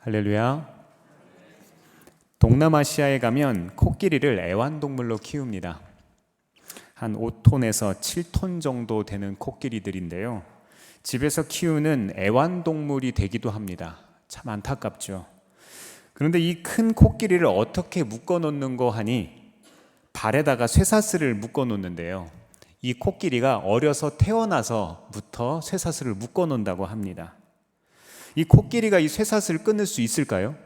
할렐루야. 동남아시아에 가면 코끼리를 애완동물로 키웁니다. 한 5톤에서 7톤 정도 되는 코끼리들인데요. 집에서 키우는 애완동물이 되기도 합니다. 참 안타깝죠. 그런데 이 큰 코끼리를 어떻게 묶어 놓는 거 하니 발에다가 쇠사슬을 묶어 놓는데요. 이 코끼리가 어려서 태어나서부터 쇠사슬을 묶어 놓는다고 합니다. 이 코끼리가 이 쇠사슬을 끊을 수 있을까요?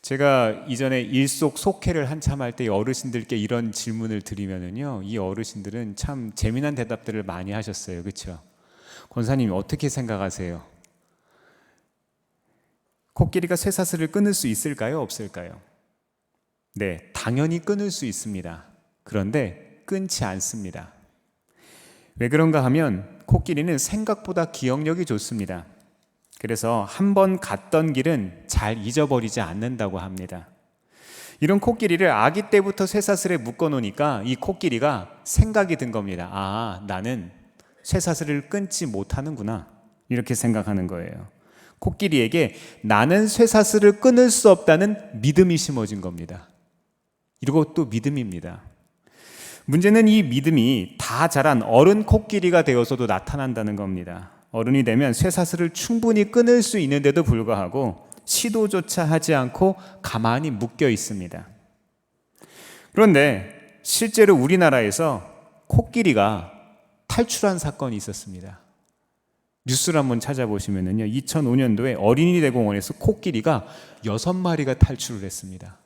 제가 이전에 일속속회를 한참 할 때 어르신들께 이런 질문을 드리면은요, 이 어르신들은 참 재미난 대답들을 많이 하셨어요. 그렇죠? 권사님 어떻게 생각하세요? 코끼리가 쇠사슬을 끊을 수 있을까요? 없을까요? 네, 당연히 끊을 수 있습니다. 그런데 끊지 않습니다. 왜 그런가 하면 코끼리는 생각보다 기억력이 좋습니다. 그래서 한 번 갔던 길은 잘 잊어버리지 않는다고 합니다. 이런 코끼리를 아기 때부터 쇠사슬에 묶어 놓으니까 이 코끼리가 생각이 든 겁니다. 아, 나는 쇠사슬을 끊지 못하는구나. 이렇게 생각하는 거예요. 코끼리에게 나는 쇠사슬을 끊을 수 없다는 믿음이 심어진 겁니다. 이것도 믿음입니다. 문제는 이 믿음이 다 자란 어른 코끼리가 되어서도 나타난다는 겁니다. 어른이 되면 쇠사슬을 충분히 끊을 수 있는데도 불구하고 시도조차 하지 않고 가만히 묶여 있습니다. 그런데 실제로 우리나라에서 코끼리가 탈출한 사건이 있었습니다. 뉴스를 한번 찾아보시면요, 2005년도에 어린이 대공원에서 코끼리가 6마리가 탈출을 했습니다.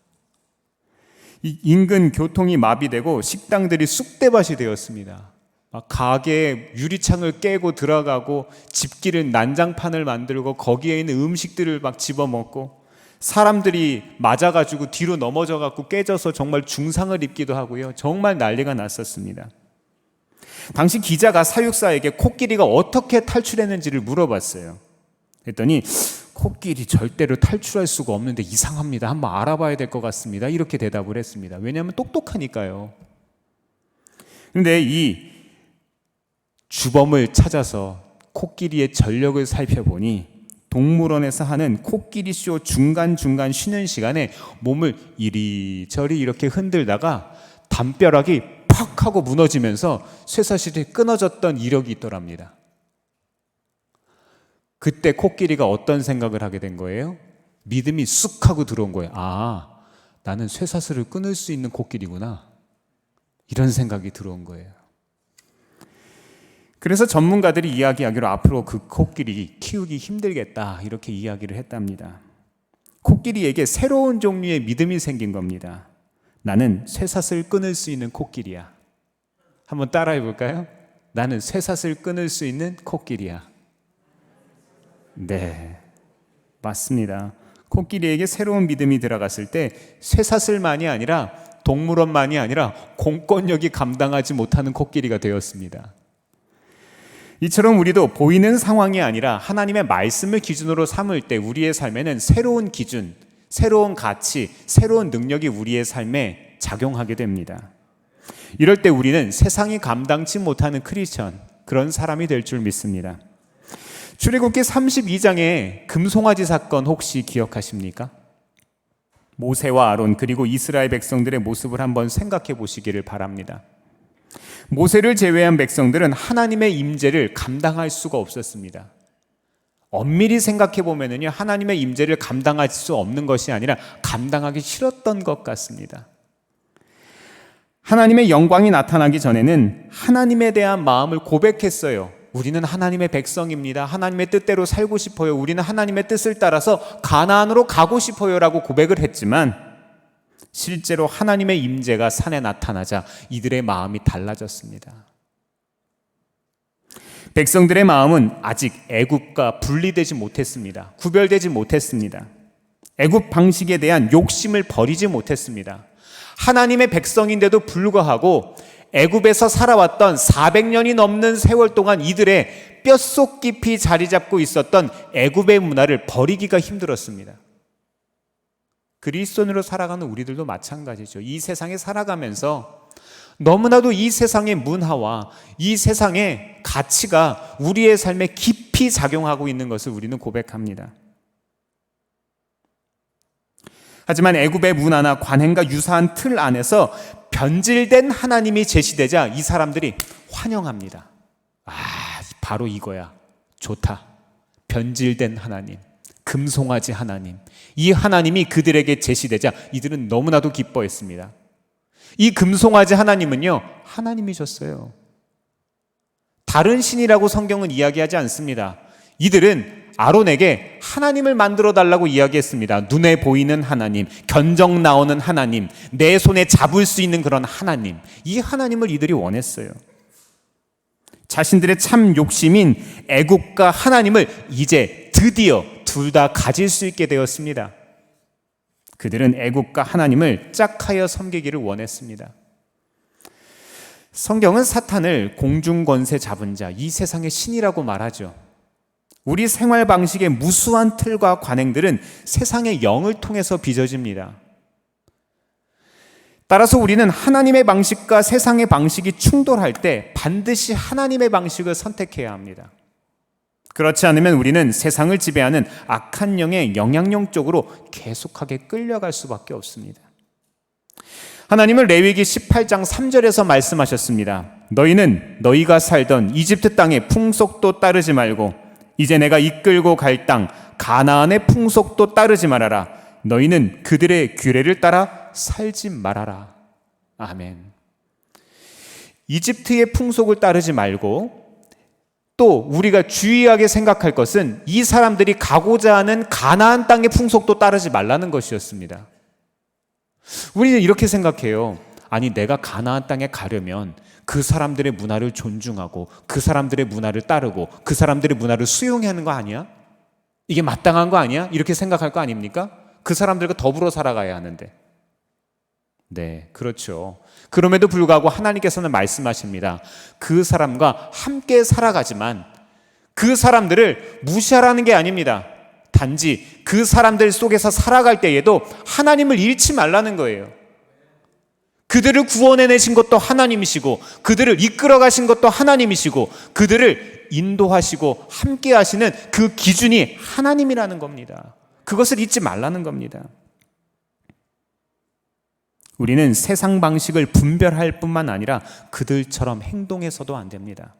이 인근 교통이 마비되고 식당들이 쑥대밭이 되었습니다. 막 가게에 유리창을 깨고 들어가고 집길은 난장판을 만들고 거기에 있는 음식들을 막 집어먹고 사람들이 맞아가지고 뒤로 넘어져갖고 깨져서 정말 중상을 입기도 하고요. 정말 난리가 났었습니다. 당시 기자가 사육사에게 코끼리가 어떻게 탈출했는지를 물어봤어요. 그랬더니 코끼리 절대로 탈출할 수가 없는데 이상합니다. 한번 알아봐야 될 것 같습니다. 이렇게 대답을 했습니다. 왜냐하면 똑똑하니까요. 그런데 이 주범을 찾아서 코끼리의 전력을 살펴보니 동물원에서 하는 코끼리쇼 중간중간 쉬는 시간에 몸을 이리저리 이렇게 흔들다가 담벼락이 팍 하고 무너지면서 쇠사슬이 끊어졌던 이력이 있더랍니다. 그때 코끼리가 어떤 생각을 하게 된 거예요? 믿음이 쑥 하고 들어온 거예요. 아, 나는 쇠사슬을 끊을 수 있는 코끼리구나. 이런 생각이 들어온 거예요. 그래서 전문가들이 이야기하기로 앞으로 그 코끼리 키우기 힘들겠다 이렇게 이야기를 했답니다. 코끼리에게 새로운 종류의 믿음이 생긴 겁니다. 나는 쇠사슬 끊을 수 있는 코끼리야. 한번 따라해 볼까요? 나는 쇠사슬 끊을 수 있는 코끼리야. 네, 맞습니다. 코끼리에게 새로운 믿음이 들어갔을 때 쇠사슬만이 아니라 동물원만이 아니라 공권력이 감당하지 못하는 코끼리가 되었습니다. 이처럼 우리도 보이는 상황이 아니라 하나님의 말씀을 기준으로 삼을 때 우리의 삶에는 새로운 기준, 새로운 가치, 새로운 능력이 우리의 삶에 작용하게 됩니다. 이럴 때 우리는 세상이 감당치 못하는 크리스천, 그런 사람이 될 줄 믿습니다. 출애굽기 32장의 금송아지 사건 혹시 기억하십니까? 모세와 아론 그리고 이스라엘 백성들의 모습을 한번 생각해 보시기를 바랍니다. 모세를 제외한 백성들은 하나님의 임재를 감당할 수가 없었습니다. 엄밀히 생각해 보면요, 하나님의 임재를 감당할 수 없는 것이 아니라 감당하기 싫었던 것 같습니다. 하나님의 영광이 나타나기 전에는 하나님에 대한 마음을 고백했어요. 우리는 하나님의 백성입니다. 하나님의 뜻대로 살고 싶어요. 우리는 하나님의 뜻을 따라서 가나안으로 가고 싶어요 라고 고백을 했지만 실제로 하나님의 임재가 산에 나타나자 이들의 마음이 달라졌습니다. 백성들의 마음은 아직 애굽과 분리되지 못했습니다. 구별되지 못했습니다. 애굽 방식에 대한 욕심을 버리지 못했습니다. 하나님의 백성인데도 불구하고 애굽에서 살아왔던 400년이 넘는 세월 동안 이들의 뼛속 깊이 자리 잡고 있었던 애굽의 문화를 버리기가 힘들었습니다. 그리스도인으로 살아가는 우리들도 마찬가지죠. 이 세상에 살아가면서 너무나도 이 세상의 문화와 이 세상의 가치가 우리의 삶에 깊이 작용하고 있는 것을 우리는 고백합니다. 하지만 애굽의 문화나 관행과 유사한 틀 안에서 변질된 하나님이 제시되자 이 사람들이 환영합니다. 바로 이거야. 좋다. 변질된 하나님, 금송아지 하나님. 이 하나님이 그들에게 제시되자 이들은 너무나도 기뻐했습니다. 이 금송아지 하나님은요, 하나님이셨어요. 다른 신이라고 성경은 이야기하지 않습니다. 이들은 아론에게 하나님을 만들어 달라고 이야기했습니다. 눈에 보이는 하나님, 견적 나오는 하나님, 내 손에 잡을 수 있는 그런 하나님. 이 하나님을 이들이 원했어요. 자신들의 참 욕심인 애국과 하나님을 이제 드디어 둘 다 가질 수 있게 되었습니다. 그들은 애국과 하나님을 짝하여 섬기기를 원했습니다. 성경은 사탄을 공중권세 잡은 자, 이 세상의 신이라고 말하죠. 우리 생활 방식의 무수한 틀과 관행들은 세상의 영을 통해서 빚어집니다. 따라서 우리는 하나님의 방식과 세상의 방식이 충돌할 때 반드시 하나님의 방식을 선택해야 합니다. 그렇지 않으면 우리는 세상을 지배하는 악한 영의 영향력 쪽으로 계속하게 끌려갈 수밖에 없습니다. 하나님은 레위기 18장 3절에서 말씀하셨습니다. 너희는 너희가 살던 이집트 땅의 풍속도 따르지 말고 이제 내가 이끌고 갈 땅 가나안의 풍속도 따르지 말아라. 너희는 그들의 규례를 따라 살지 말아라. 아멘. 이집트의 풍속을 따르지 말고 또 우리가 주의하게 생각할 것은 이 사람들이 가고자 하는 가나안 땅의 풍속도 따르지 말라는 것이었습니다. 우리는 이렇게 생각해요. 아니, 내가 가나안 땅에 가려면 그 사람들의 문화를 존중하고 그 사람들의 문화를 따르고 그 사람들의 문화를 수용해야 하는 거 아니야? 이게 마땅한 거 아니야? 이렇게 생각할 거 아닙니까? 그 사람들과 더불어 살아가야 하는데. 네, 그렇죠. 그럼에도 불구하고 하나님께서는 말씀하십니다. 그 사람과 함께 살아가지만 그 사람들을 무시하라는 게 아닙니다. 단지 그 사람들 속에서 살아갈 때에도 하나님을 잃지 말라는 거예요. 그들을 구원해내신 것도 하나님이시고 그들을 이끌어 가신 것도 하나님이시고 그들을 인도하시고 함께 하시는 그 기준이 하나님이라는 겁니다. 그것을 잊지 말라는 겁니다. 우리는 세상 방식을 분별할 뿐만 아니라 그들처럼 행동해서도 안 됩니다.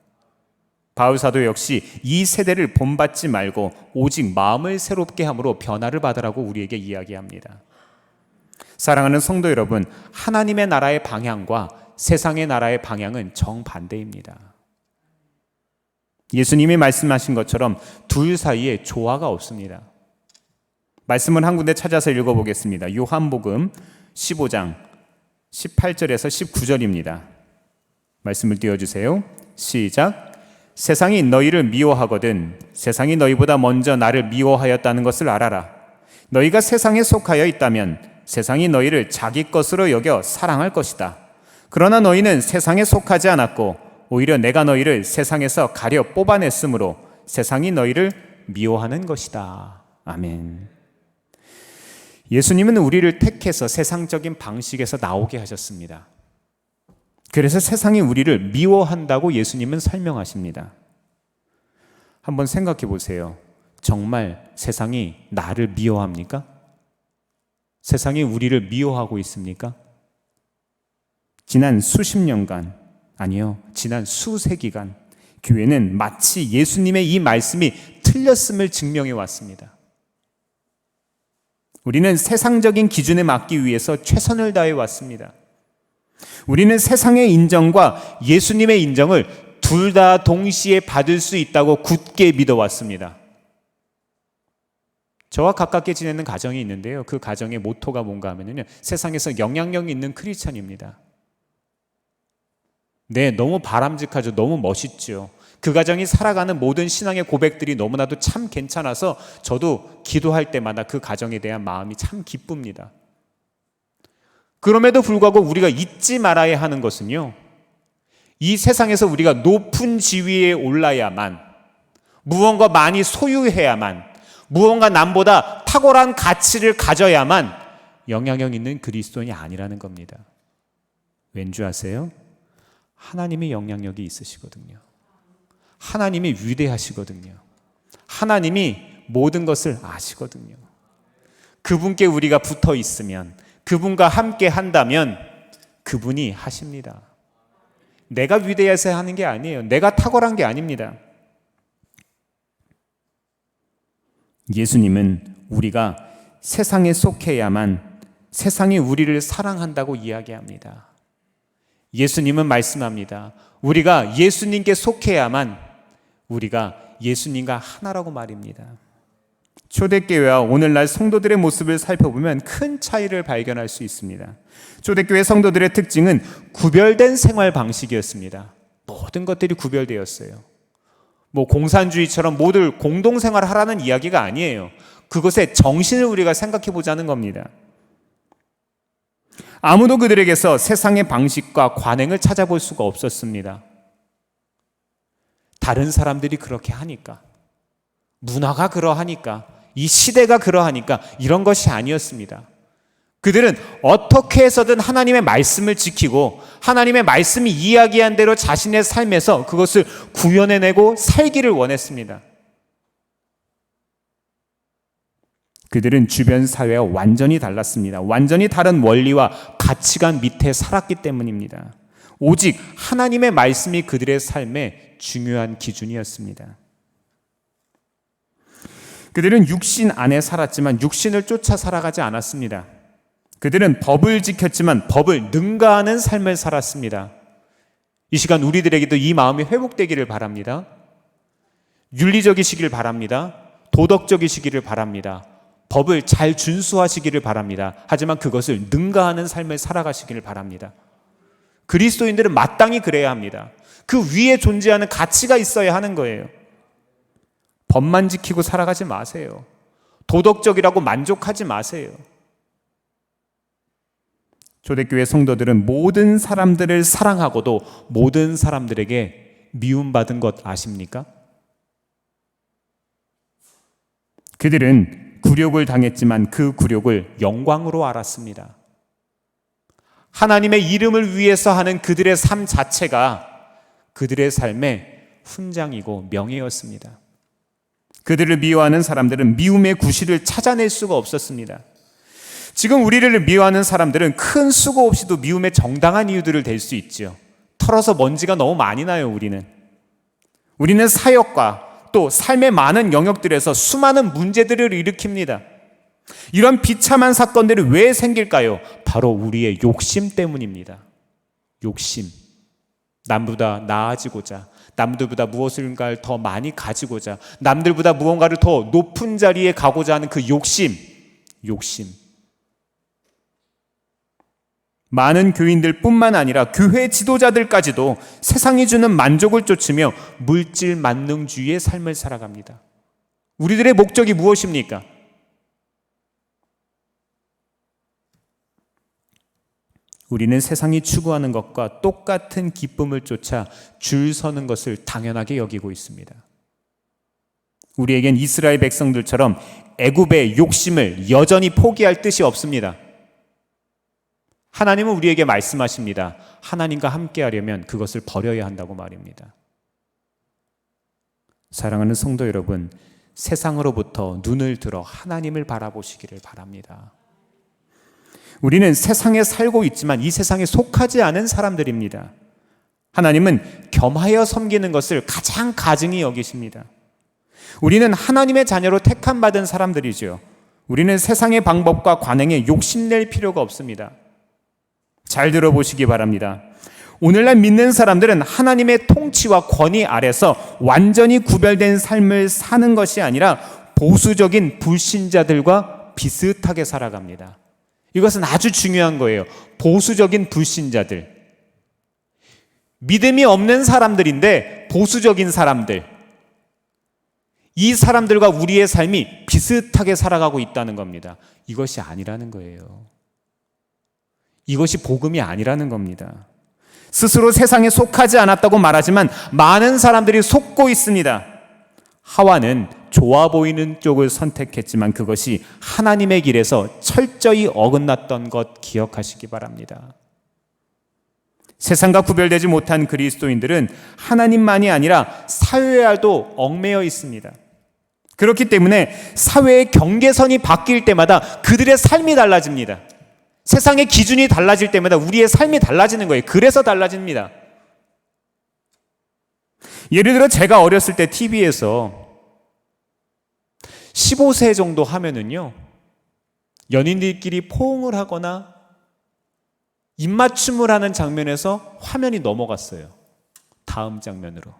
바울 사도 역시 이 세대를 본받지 말고 오직 마음을 새롭게 함으로 변화를 받으라고 우리에게 이야기합니다. 사랑하는 성도 여러분, 하나님의 나라의 방향과 세상의 나라의 방향은 정반대입니다. 예수님이 말씀하신 것처럼 둘 사이에 조화가 없습니다. 말씀을 한 군데 찾아서 읽어보겠습니다. 요한복음 15장 18절에서 19절입니다. 말씀을 띄워주세요. 시작. 세상이 너희를 미워하거든 세상이 너희보다 먼저 나를 미워하였다는 것을 알아라. 너희가 세상에 속하여 있다면 세상이 너희를 자기 것으로 여겨 사랑할 것이다. 그러나 너희는 세상에 속하지 않았고 오히려 내가 너희를 세상에서 가려 뽑아냈으므로 세상이 너희를 미워하는 것이다. 아멘. 예수님은 우리를 택해서 세상적인 방식에서 나오게 하셨습니다. 그래서 세상이 우리를 미워한다고 예수님은 설명하십니다. 한번 생각해 보세요. 정말 세상이 나를 미워합니까? 세상이 우리를 미워하고 있습니까? 지난 수십 년간, 아니요, 지난 수세기간 교회는 마치 예수님의 이 말씀이 틀렸음을 증명해 왔습니다. 우리는 세상적인 기준에 맞기 위해서 최선을 다해 왔습니다. 우리는 세상의 인정과 예수님의 인정을 둘 다 동시에 받을 수 있다고 굳게 믿어왔습니다. 저와 가깝게 지내는 가정이 있는데요. 그 가정의 모토가 뭔가 하면요, 세상에서 영향력 있는 크리스찬입니다. 네, 너무 바람직하죠. 너무 멋있죠. 그 가정이 살아가는 모든 신앙의 고백들이 너무나도 참 괜찮아서 저도 기도할 때마다 그 가정에 대한 마음이 참 기쁩니다. 그럼에도 불구하고 우리가 잊지 말아야 하는 것은요, 이 세상에서 우리가 높은 지위에 올라야만, 무언가 많이 소유해야만, 무언가 남보다 탁월한 가치를 가져야만 영향력 있는 그리스도인이 아니라는 겁니다. 왠지 아세요? 하나님의 영향력이 있으시거든요. 하나님이 위대하시거든요. 하나님이 모든 것을 아시거든요. 그분께 우리가 붙어 있으면, 그분과 함께 한다면 그분이 하십니다. 내가 위대해서 하는 게 아니에요. 내가 탁월한 게 아닙니다. 예수님은 우리가 세상에 속해야만 세상이 우리를 사랑한다고 이야기합니다. 예수님은 말씀합니다. 우리가 예수님께 속해야만 우리가 예수님과 하나라고 말입니다. 초대교회와 오늘날 성도들의 모습을 살펴보면 큰 차이를 발견할 수 있습니다. 초대교회 성도들의 특징은 구별된 생활 방식이었습니다. 모든 것들이 구별되었어요. 공산주의처럼 모두 공동생활을 하라는 이야기가 아니에요. 그것의 정신을 우리가 생각해 보자는 겁니다. 아무도 그들에게서 세상의 방식과 관행을 찾아볼 수가 없었습니다. 다른 사람들이 그렇게 하니까, 문화가 그러하니까, 이 시대가 그러하니까 이런 것이 아니었습니다. 그들은 어떻게 해서든 하나님의 말씀을 지키고 하나님의 말씀이 이야기한 대로 자신의 삶에서 그것을 구현해내고 살기를 원했습니다. 그들은 주변 사회와 완전히 달랐습니다. 완전히 다른 원리와 가치관 밑에 살았기 때문입니다. 오직 하나님의 말씀이 그들의 삶의 중요한 기준이었습니다. 그들은 육신 안에 살았지만 육신을 쫓아 살아가지 않았습니다. 그들은 법을 지켰지만 법을 능가하는 삶을 살았습니다. 이 시간 우리들에게도 이 마음이 회복되기를 바랍니다. 윤리적이시길 바랍니다. 도덕적이시기를 바랍니다. 법을 잘 준수하시기를 바랍니다. 하지만 그것을 능가하는 삶을 살아가시기를 바랍니다. 그리스도인들은 마땅히 그래야 합니다. 그 위에 존재하는 가치가 있어야 하는 거예요. 법만 지키고 살아가지 마세요. 도덕적이라고 만족하지 마세요. 초대교회 성도들은 모든 사람들을 사랑하고도 모든 사람들에게 미움받은 것 아십니까? 그들은 굴욕을 당했지만 그 굴욕을 영광으로 알았습니다. 하나님의 이름을 위해서 하는 그들의 삶 자체가 그들의 삶의 훈장이고 명예였습니다. 그들을 미워하는 사람들은 미움의 구실을 찾아낼 수가 없었습니다. 지금 우리를 미워하는 사람들은 큰 수고 없이도 미움의 정당한 이유들을 댈 수 있죠. 털어서 먼지가 너무 많이 나요. 우리는 사역과 또 삶의 많은 영역들에서 수많은 문제들을 일으킵니다. 이런 비참한 사건들이 왜 생길까요? 바로 우리의 욕심 때문입니다. 욕심. 남보다 나아지고자, 남들보다 무엇인가를 더 많이 가지고자, 남들보다 무언가를 더 높은 자리에 가고자 하는 그 욕심. 많은 교인들 뿐만 아니라 교회 지도자들까지도 세상이 주는 만족을 쫓으며 물질 만능주의의 삶을 살아갑니다. 우리들의 목적이 무엇입니까? 우리는 세상이 추구하는 것과 똑같은 기쁨을 쫓아 줄 서는 것을 당연하게 여기고 있습니다. 우리에겐 이스라엘 백성들처럼 애굽의 욕심을 여전히 포기할 뜻이 없습니다. 하나님은 우리에게 말씀하십니다. 하나님과 함께 하려면 그것을 버려야 한다고 말입니다. 사랑하는 성도 여러분, 세상으로부터 눈을 들어 하나님을 바라보시기를 바랍니다. 우리는 세상에 살고 있지만 이 세상에 속하지 않은 사람들입니다. 하나님은 겸하여 섬기는 것을 가장 가증히 여기십니다. 우리는 하나님의 자녀로 택함받은 사람들이죠. 우리는 세상의 방법과 관행에 욕심낼 필요가 없습니다. 잘 들어보시기 바랍니다. 오늘날 믿는 사람들은 하나님의 통치와 권위 아래서 완전히 구별된 삶을 사는 것이 아니라 보수적인 불신자들과 비슷하게 살아갑니다. 이것은 아주 중요한 거예요. 보수적인 불신자들. 믿음이 없는 사람들인데 보수적인 사람들. 이 사람들과 우리의 삶이 비슷하게 살아가고 있다는 겁니다. 이것이 아니라는 거예요. 이것이 복음이 아니라는 겁니다. 스스로 세상에 속하지 않았다고 말하지만 많은 사람들이 속고 있습니다. 하와는 좋아 보이는 쪽을 선택했지만 그것이 하나님의 길에서 철저히 어긋났던 것 기억하시기 바랍니다. 세상과 구별되지 못한 그리스도인들은 하나님만이 아니라 사회와도 얽매여 있습니다. 그렇기 때문에 사회의 경계선이 바뀔 때마다 그들의 삶이 달라집니다. 세상의 기준이 달라질 때마다 우리의 삶이 달라지는 거예요. 그래서 달라집니다. 예를 들어 제가 어렸을 때 TV에서 15세 정도 하면은요, 연인들끼리 포옹을 하거나 입맞춤을 하는 장면에서 화면이 넘어갔어요. 다음 장면으로.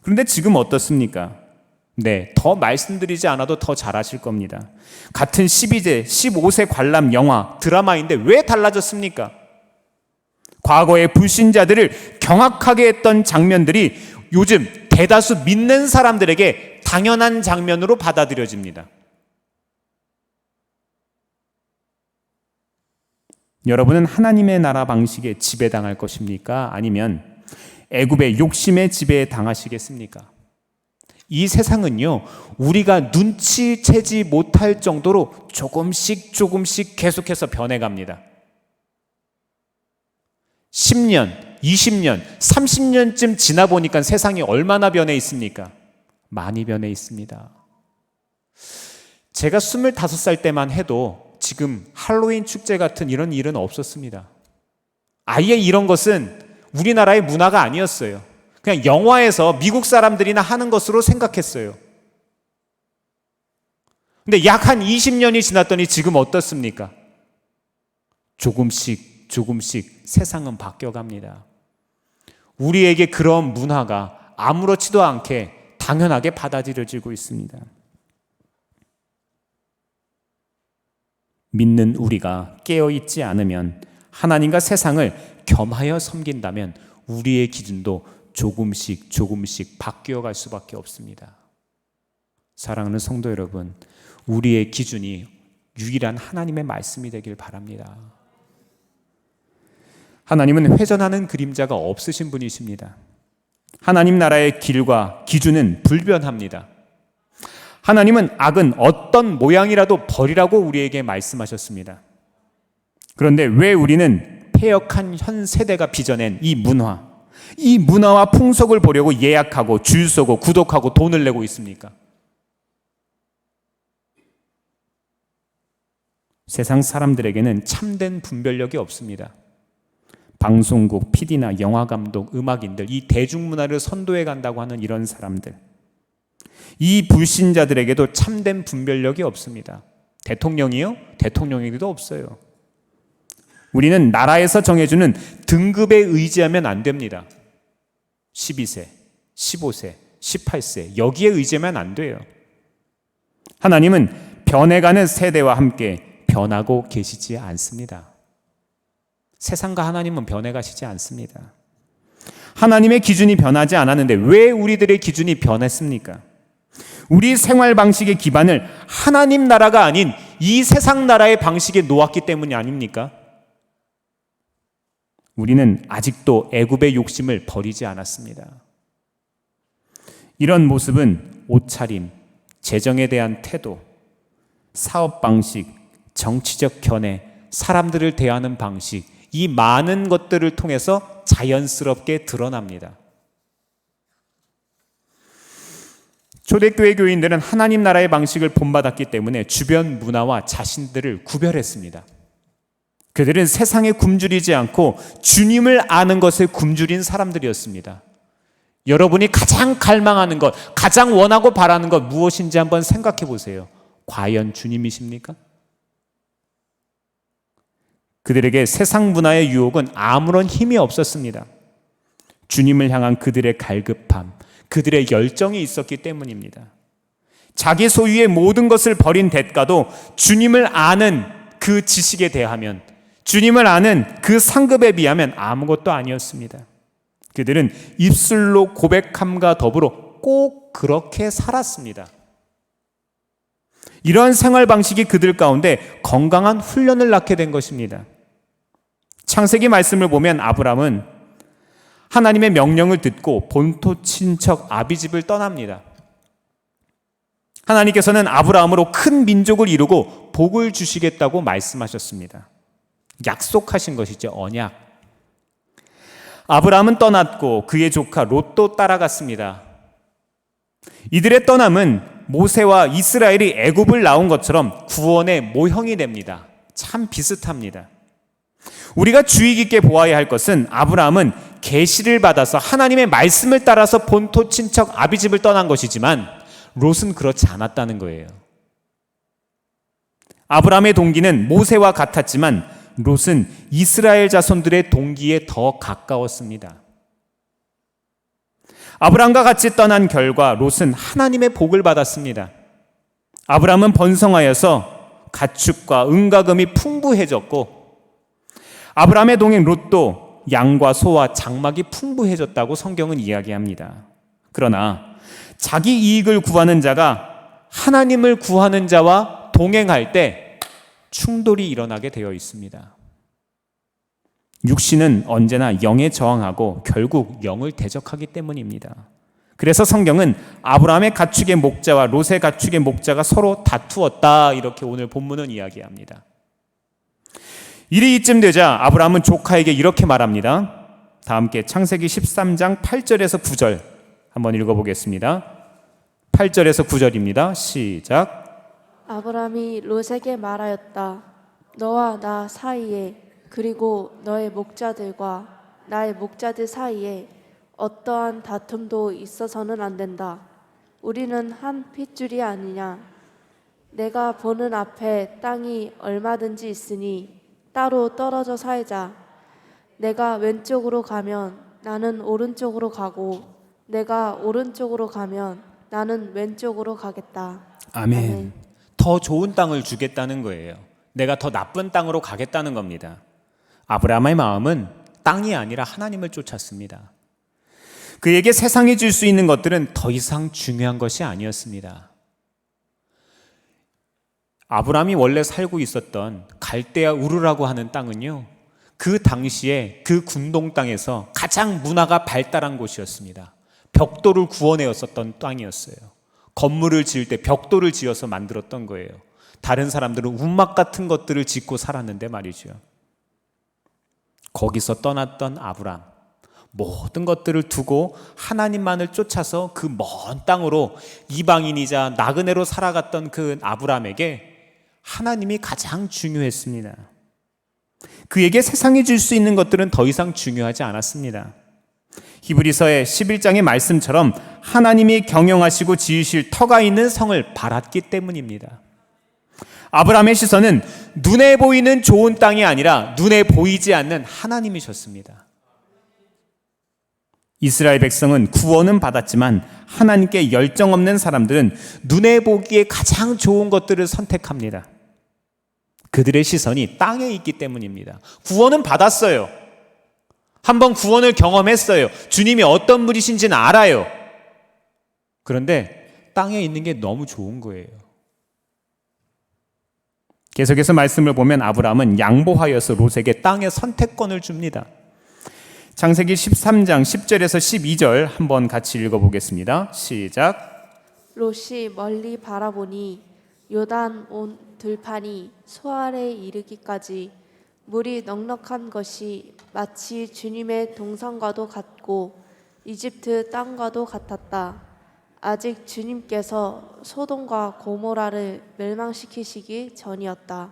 그런데 지금 어떻습니까? 네, 더 말씀드리지 않아도 더 잘 아실 겁니다. 같은 15세 관람 영화, 드라마인데 왜 달라졌습니까? 과거의 불신자들을 경악하게 했던 장면들이 요즘 대다수 믿는 사람들에게 당연한 장면으로 받아들여집니다. 여러분은 하나님의 나라 방식에 지배당할 것입니까? 아니면 애굽의 욕심의 지배에 당하시겠습니까? 이 세상은요, 우리가 눈치채지 못할 정도로 조금씩 계속해서 변해갑니다. 10년, 20년, 30년쯤 지나 보니까 세상이 얼마나 변해 있습니까? 많이 변해 있습니다. 제가 25살 때만 해도 지금 할로윈 축제 같은 이런 일은 없었습니다. 아예 이런 것은 우리나라의 문화가 아니었어요. 그냥 영화에서 미국 사람들이나 하는 것으로 생각했어요. 근데 약 한 20년이 지났더니 지금 어떻습니까? 조금씩 세상은 바뀌어갑니다. 우리에게 그런 문화가 아무렇지도 않게 당연하게 받아들여지고 있습니다. 믿는 우리가 깨어있지 않으면, 하나님과 세상을 겸하여 섬긴다면 우리의 기준도 조금씩 바뀌어갈 수밖에 없습니다. 사랑하는 성도 여러분, 우리의 기준이 유일한 하나님의 말씀이 되길 바랍니다. 하나님은 회전하는 그림자가 없으신 분이십니다. 하나님 나라의 길과 기준은 불변합니다. 하나님은 악은 어떤 모양이라도 버리라고 우리에게 말씀하셨습니다. 그런데 왜 우리는 폐역한 현 세대가 빚어낸 이 문화와 풍속을 보려고 예약하고 줄 서고 구독하고 돈을 내고 있습니까? 세상 사람들에게는 참된 분별력이 없습니다. 방송국, PD나 영화감독, 음악인들, 이 대중문화를 선도해 간다고 하는 이런 사람들, 이 불신자들에게도 참된 분별력이 없습니다. 대통령이요? 대통령에게도 없어요. 우리는 나라에서 정해주는 등급에 의지하면 안 됩니다. 12세, 15세, 18세 여기에 의지하면 안 돼요. 하나님은 변해가는 세대와 함께 변하고 계시지 않습니다. 세상과 하나님은 변해가시지 않습니다. 하나님의 기준이 변하지 않았는데 왜 우리들의 기준이 변했습니까? 우리 생활 방식의 기반을 하나님 나라가 아닌 이 세상 나라의 방식에 놓았기 때문이 아닙니까? 우리는 아직도 애굽의 욕심을 버리지 않았습니다. 이런 모습은 옷차림, 재정에 대한 태도, 사업 방식, 정치적 견해, 사람들을 대하는 방식, 이 많은 것들을 통해서 자연스럽게 드러납니다. 초대교회 교인들은 하나님 나라의 방식을 본받았기 때문에 주변 문화와 자신들을 구별했습니다. 그들은 세상에 굶주리지 않고 주님을 아는 것에 굶주린 사람들이었습니다. 여러분이 가장 갈망하는 것, 가장 원하고 바라는 것 무엇인지 한번 생각해 보세요. 과연 주님이십니까? 그들에게 세상 문화의 유혹은 아무런 힘이 없었습니다. 주님을 향한 그들의 갈급함, 그들의 열정이 있었기 때문입니다. 자기 소유의 모든 것을 버린 대가도 주님을 아는 그 지식에 대하면, 주님을 아는 그 상급에 비하면 아무것도 아니었습니다. 그들은 입술로 고백함과 더불어 꼭 그렇게 살았습니다. 이러한 생활 방식이 그들 가운데 건강한 훈련을 낳게 된 것입니다. 창세기 말씀을 보면 아브람은 하나님의 명령을 듣고 본토 친척 아비집을 떠납니다. 하나님께서는 아브라함으로 큰 민족을 이루고 복을 주시겠다고 말씀하셨습니다. 약속하신 것이죠, 언약. 아브라함은 떠났고 그의 조카 롯도 따라갔습니다. 이들의 떠남은 모세와 이스라엘이 애굽을 나온 것처럼 구원의 모형이 됩니다. 참 비슷합니다. 우리가 주의 깊게 보아야 할 것은 아브라함은 계시를 받아서 하나님의 말씀을 따라서 본토 친척 아비집을 떠난 것이지만 롯은 그렇지 않았다는 거예요. 아브라함의 동기는 모세와 같았지만 롯은 이스라엘 자손들의 동기에 더 가까웠습니다. 아브라함과 같이 떠난 결과 롯은 하나님의 복을 받았습니다. 아브라함은 번성하여서 가축과 은과 금이 풍부해졌고 아브라함의 동행 롯도 양과 소와 장막이 풍부해졌다고 성경은 이야기합니다. 그러나 자기 이익을 구하는 자가 하나님을 구하는 자와 동행할 때 충돌이 일어나게 되어 있습니다. 육신은 언제나 영에 저항하고 결국 영을 대적하기 때문입니다. 그래서 성경은 아브라함의 가축의 목자와 롯의 가축의 목자가 서로 다투었다, 이렇게 오늘 본문은 이야기합니다. 일이 이쯤 되자 아브라함은 조카에게 이렇게 말합니다. 다 함께 창세기 13장 8절에서 9절 한번 읽어보겠습니다. 8절에서 9절입니다. 시작. 아브라함이 롯에게 말하였다. 너와 나 사이에 그리고 너의 목자들과 나의 목자들 사이에 어떠한 다툼도 있어서는 안 된다. 우리는 한 핏줄이 아니냐. 내가 보는 앞에 땅이 얼마든지 있으니 따로 떨어져 살자. 내가 왼쪽으로 가면 나는 오른쪽으로 가고 내가 오른쪽으로 가면 나는 왼쪽으로 가겠다. 아멘. 더 좋은 땅을 주겠다는 거예요. 내가 더 나쁜 땅으로 가겠다는 겁니다. 아브라함의 마음은 땅이 아니라 하나님을 쫓았습니다. 그에게 세상이 줄 수 있는 것들은 더 이상 중요한 것이 아니었습니다. 아브라함이 원래 살고 있었던 갈대아 우르라고 하는 땅은요, 그 당시에 그 군동 땅에서 가장 문화가 발달한 곳이었습니다. 벽돌을 구워내었었던 땅이었어요. 건물을 지을 때 벽돌을 지어서 만들었던 거예요. 다른 사람들은 움막 같은 것들을 짓고 살았는데 말이죠. 거기서 떠났던 아브라함, 모든 것들을 두고 하나님만을 쫓아서 그 먼 땅으로 이방인이자 나그네로 살아갔던 그 아브라함에게 하나님이 가장 중요했습니다. 그에게 세상이 줄 수 있는 것들은 더 이상 중요하지 않았습니다. 히브리서의 11장의 말씀처럼 하나님이 경영하시고 지으실 터가 있는 성을 바랐기 때문입니다. 아브라함의 시선은 눈에 보이는 좋은 땅이 아니라 눈에 보이지 않는 하나님이셨습니다. 이스라엘 백성은 구원은 받았지만 하나님께 열정 없는 사람들은 눈에 보기에 가장 좋은 것들을 선택합니다. 그들의 시선이 땅에 있기 때문입니다. 구원은 받았어요. 한번 구원을 경험했어요. 주님이 어떤 분이신지는 알아요. 그런데 땅에 있는 게 너무 좋은 거예요. 계속해서 말씀을 보면 아브라함은 양보하여서 롯에게 땅의 선택권을 줍니다. 창세기 13장 10절에서 12절 한번 같이 읽어보겠습니다. 시작. 롯이 멀리 바라보니 요단 온 들판이 소알에 이르기까지 물이 넉넉한 것이 마치 주님의 동산과도 같고 이집트 땅과도 같았다. 아직 주님께서 소돔과 고모라를 멸망시키시기 전이었다.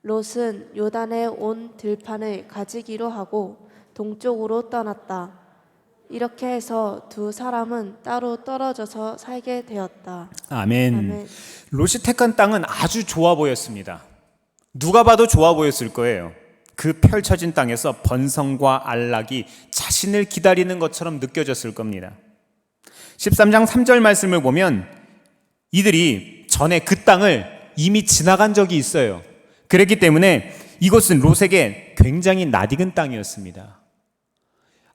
롯은 요단의 온 들판을 가지기로 하고 동쪽으로 떠났다. 이렇게 해서 두 사람은 따로 떨어져서 살게 되었다. 아멘. 아멘. 롯이 택한 땅은 아주 좋아 보였습니다. 누가 봐도 좋아 보였을 거예요. 그 펼쳐진 땅에서 번성과 안락이 자신을 기다리는 것처럼 느껴졌을 겁니다. 13장 3절 말씀을 보면 이들이 전에 그 땅을 이미 지나간 적이 있어요. 그랬기 때문에 이곳은 롯에게 굉장히 낯익은 땅이었습니다.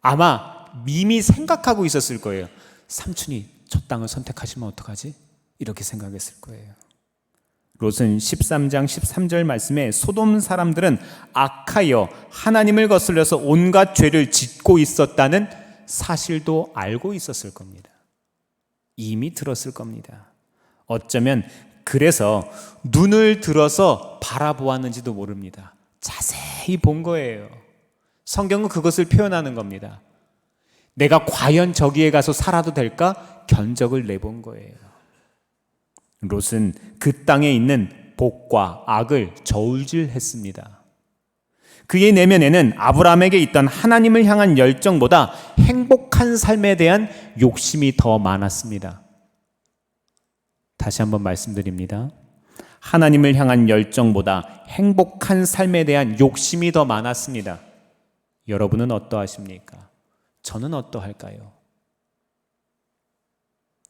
아마 이미 생각하고 있었을 거예요. 삼촌이 저 땅을 선택하시면 어떡하지? 이렇게 생각했을 거예요. 롯은 13장 13절 말씀에 소돔 사람들은 악하여 하나님을 거슬려서 온갖 죄를 짓고 있었다는 사실도 알고 있었을 겁니다. 이미 들었을 겁니다. 어쩌면 그래서 눈을 들어서 바라보았는지도 모릅니다. 자세히 본 거예요. 성경은 그것을 표현하는 겁니다. 내가 과연 저기에 가서 살아도 될까? 견적을 내본 거예요. 롯은 그 땅에 있는 복과 악을 저울질했습니다. 그의 내면에는 아브라함에게 있던 하나님을 향한 열정보다 행복한 삶에 대한 욕심이 더 많았습니다. 다시 한번 말씀드립니다. 하나님을 향한 열정보다 행복한 삶에 대한 욕심이 더 많았습니다. 여러분은 어떠하십니까? 저는 어떠할까요?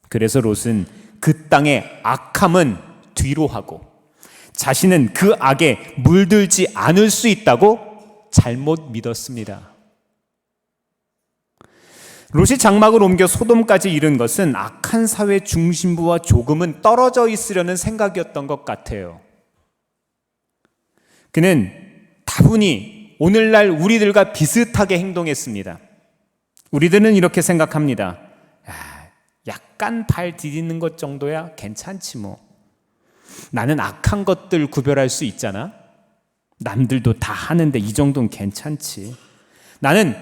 그래서 롯은 그 땅의 악함은 뒤로 하고 자신은 그 악에 물들지 않을 수 있다고 잘못 믿었습니다. 롯이 장막을 옮겨 소돔까지 이른 것은 악한 사회 중심부와 조금은 떨어져 있으려는 생각이었던 것 같아요. 그는 다분히 오늘날 우리들과 비슷하게 행동했습니다. 우리들은 이렇게 생각합니다. 약간 발 디디는 것 정도야 괜찮지 뭐. 나는 악한 것들 구별할 수 있잖아. 남들도 다 하는데 이 정도는 괜찮지. 나는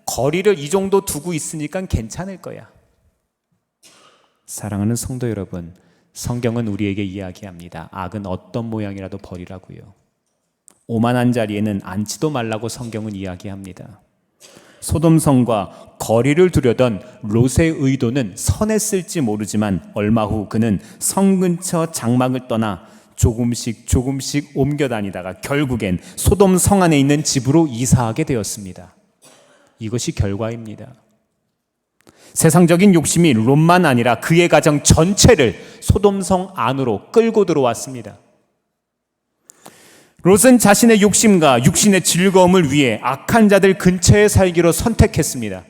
거리를 이 정도 두고 있으니까 괜찮을 거야. 사랑하는 성도 여러분, 성경은 우리에게 이야기합니다. 악은 어떤 모양이라도 버리라고요. 오만한 자리에는 앉지도 말라고 성경은 이야기합니다. 소돔성과 거리를 두려던 롯의 의도는 선했을지 모르지만 얼마 후 그는 성 근처 장막을 떠나 조금씩 옮겨 다니다가 결국엔 소돔 성 안에 있는 집으로 이사하게 되었습니다. 이것이 결과입니다. 세상적인 욕심이 롯만 아니라 그의 가정 전체를 소돔 성 안으로 끌고 들어왔습니다. 롯은 자신의 욕심과 육신의 즐거움을 위해 악한 자들 근처에 살기로 선택했습니다.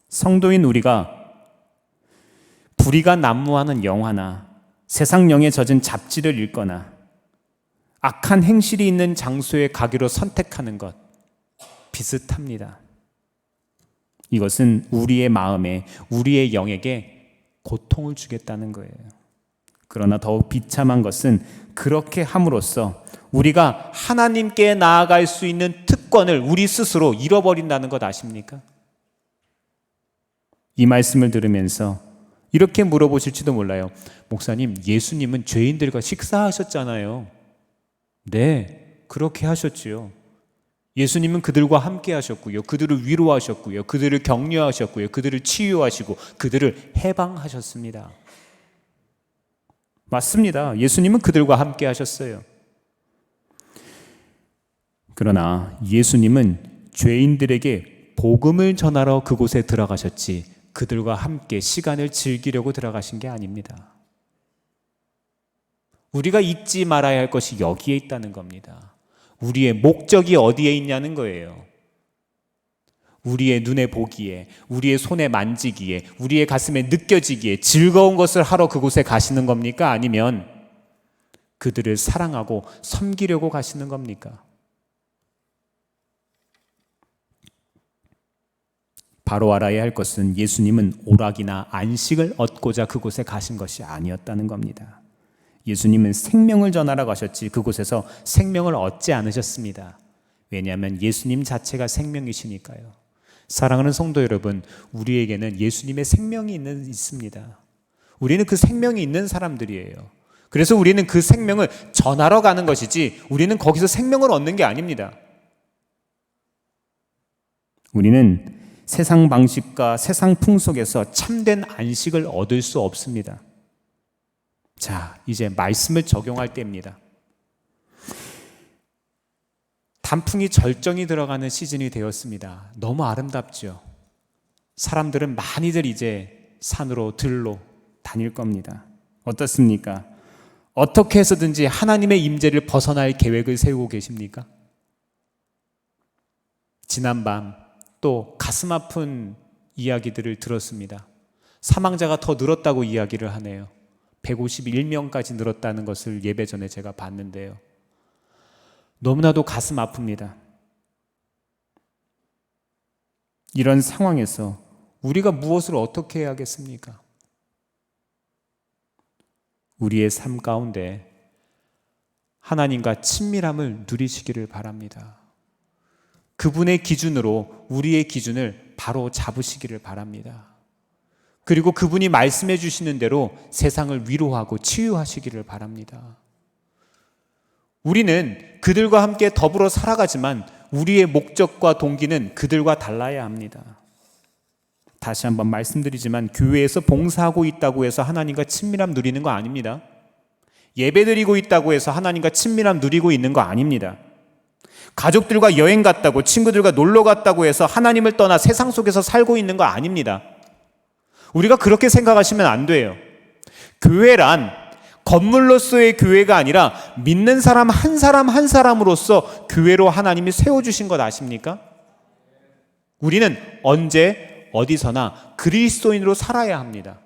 성도인 우리가 불의가 난무하는 영화나 세상령에 젖은 잡지를 읽거나 악한 행실이 있는 장소에 가기로 선택하는 것 비슷합니다. 이것은 우리의 마음에, 우리의 영에게 고통을 주겠다는 거예요. 그러나 더욱 비참한 것은 그렇게 함으로써 우리가 하나님께 나아갈 수 있는 특권을 우리 스스로 잃어버린다는 것 아십니까? 이 말씀을 들으면서 이렇게 물어보실지도 몰라요. 목사님, 예수님은 죄인들과 식사하셨잖아요. 네, 그렇게 하셨지요. 예수님은 그들과 함께 하셨고요. 그들을 위로하셨고요. 그들을 격려하셨고요. 그들을 치유하시고 그들을 해방하셨습니다. 맞습니다. 예수님은 그들과 함께 하셨어요. 그러나 예수님은 죄인들에게 복음을 전하러 그곳에 들어가셨지 그들과 함께 시간을 즐기려고 들어가신 게 아닙니다. 우리가 잊지 말아야 할 것이 여기에 있다는 겁니다. 우리의 목적이 어디에 있냐는 거예요. 우리의 눈에 보기에, 우리의 손에 만지기에, 우리의 가슴에 느껴지기에 즐거운 것을 하러 그곳에 가시는 겁니까? 아니면 그들을 사랑하고 섬기려고 가시는 겁니까? 바로 알아야 할 것은 예수님은 오락이나 안식을 얻고자 그곳에 가신 것이 아니었다는 겁니다. 예수님은 생명을 전하러 가셨지 그곳에서 생명을 얻지 않으셨습니다. 왜냐하면 예수님 자체가 생명이시니까요. 사랑하는 성도 여러분, 우리에게는 예수님의 생명이 있습니다. 우리는 그 생명이 있는 사람들이에요. 그래서 우리는 그 생명을 전하러 가는 것이지 우리는 거기서 생명을 얻는 게 아닙니다. 우리는 세상 방식과 세상 풍속에서 참된 안식을 얻을 수 없습니다. 자, 이제 말씀을 적용할 때입니다. 단풍이 절정이 들어가는 시즌이 되었습니다. 너무 아름답죠. 사람들은 많이들 이제 산으로 들로 다닐 겁니다. 어떻습니까? 어떻게 해서든지 하나님의 임재를 벗어날 계획을 세우고 계십니까? 지난밤 또 가슴 아픈 이야기들을 들었습니다. 사망자가 더 늘었다고 이야기를 하네요. 151명까지 늘었다는 것을 예배 전에 제가 봤는데요. 너무나도 가슴 아픕니다. 이런 상황에서 우리가 무엇을 어떻게 해야겠습니까? 우리의 삶 가운데 하나님과 친밀함을 누리시기를 바랍니다. 그분의 기준으로 우리의 기준을 바로 잡으시기를 바랍니다. 그리고 그분이 말씀해 주시는 대로 세상을 위로하고 치유하시기를 바랍니다. 우리는 그들과 함께 더불어 살아가지만 우리의 목적과 동기는 그들과 달라야 합니다. 다시 한번 말씀드리지만 교회에서 봉사하고 있다고 해서 하나님과 친밀함 누리는 거 아닙니다. 예배드리고 있다고 해서 하나님과 친밀함 누리고 있는 거 아닙니다. 가족들과 여행 갔다고, 친구들과 놀러 갔다고 해서 하나님을 떠나 세상 속에서 살고 있는 거 아닙니다. 우리가 그렇게 생각하시면 안 돼요. 교회란 건물로서의 교회가 아니라 믿는 사람 한 사람 한 사람으로서 교회로 하나님이 세워주신 것 아십니까? 우리는 언제 어디서나 그리스도인으로 살아야 합니다.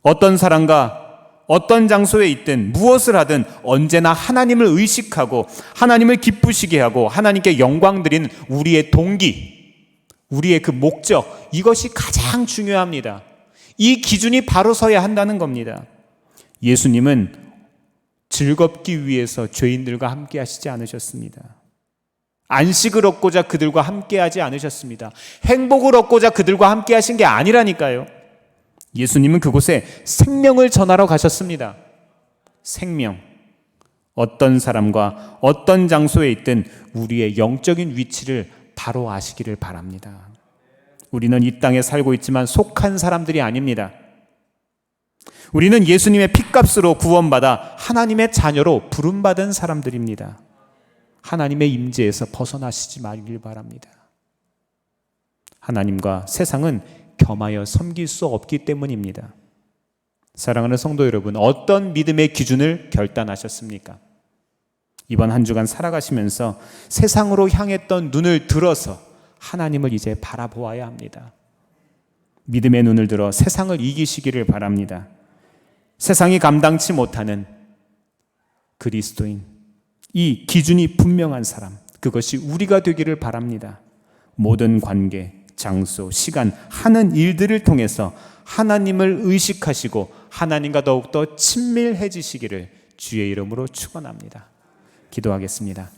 어떤 사람과 어떤 장소에 있든 무엇을 하든 언제나 하나님을 의식하고 하나님을 기쁘시게 하고 하나님께 영광 드리는 우리의 동기, 우리의 그 목적, 이것이 가장 중요합니다. 이 기준이 바로 서야 한다는 겁니다. 예수님은 즐겁기 위해서 죄인들과 함께 하시지 않으셨습니다. 안식을 얻고자 그들과 함께 하지 않으셨습니다. 행복을 얻고자 그들과 함께 하신 게 아니라니까요. 예수님은 그곳에 생명을 전하러 가셨습니다. 생명. 어떤 사람과 어떤 장소에 있든 우리의 영적인 위치를 바로 아시기를 바랍니다. 우리는 이 땅에 살고 있지만 속한 사람들이 아닙니다. 우리는 예수님의 핏값으로 구원받아 하나님의 자녀로 부름받은 사람들입니다. 하나님의 임재에서 벗어나시지 말길 바랍니다. 하나님과 세상은 겸하여 섬길 수 없기 때문입니다. 사랑하는 성도 여러분, 어떤 믿음의 기준을 결단하셨습니까? 이번 한 주간 살아가시면서 세상으로 향했던 눈을 들어서 하나님을 이제 바라보아야 합니다. 믿음의 눈을 들어 세상을 이기시기를 바랍니다. 세상이 감당치 못하는 그리스도인, 이 기준이 분명한 사람, 그것이 우리가 되기를 바랍니다. 모든 관계, 장소, 시간, 하는 일들을 통해서 하나님을 의식하시고 하나님과 더욱더 친밀해지시기를 주의 이름으로 축원합니다. 기도하겠습니다.